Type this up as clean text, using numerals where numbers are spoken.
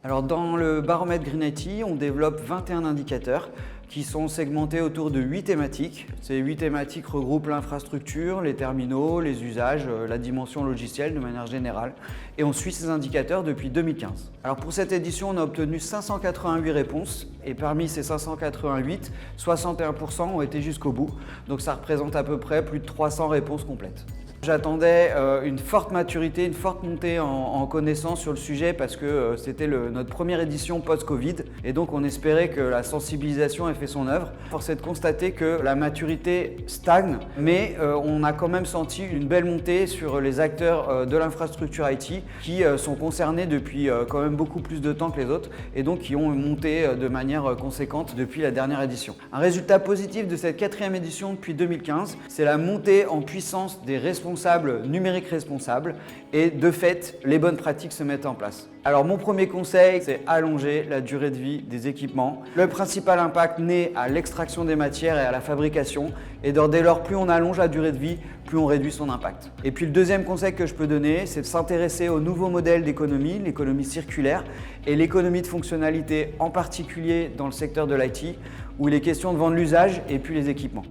Alors dans le baromètre Green IT, on développe 21 indicateurs qui sont segmentés autour de 8 thématiques. Ces 8 thématiques regroupent l'infrastructure, les terminaux, les usages, la dimension logicielle de manière générale. Et on suit ces indicateurs depuis 2015. Alors pour cette édition, on a obtenu 588 réponses et parmi ces 588, 61% ont été jusqu'au bout. Donc ça représente à peu près plus de 300 réponses complètes. J'attendais une forte maturité, une forte montée en connaissance sur le sujet parce que c'était notre première édition post-Covid et donc on espérait que la sensibilisation ait fait son œuvre. Force est de constater que la maturité stagne, mais on a quand même senti une belle montée sur les acteurs de l'infrastructure IT qui sont concernés depuis quand même beaucoup plus de temps que les autres et donc qui ont monté de manière conséquente depuis la dernière édition. Un résultat positif de cette 4e édition depuis 2015, c'est la montée en puissance des responsables numériques responsables et de fait, les bonnes pratiques se mettent en place. Alors mon premier conseil, c'est allonger la durée de vie des équipements. Le principal impact naît à l'extraction des matières et à la fabrication et dès lors, plus on allonge la durée de vie, plus on réduit son impact. Et puis le deuxième conseil que je peux donner, c'est de s'intéresser aux nouveaux modèles d'économie, l'économie circulaire et l'économie de fonctionnalité, en particulier dans le secteur de l'IT, où il est question de vendre l'usage et puis les équipements.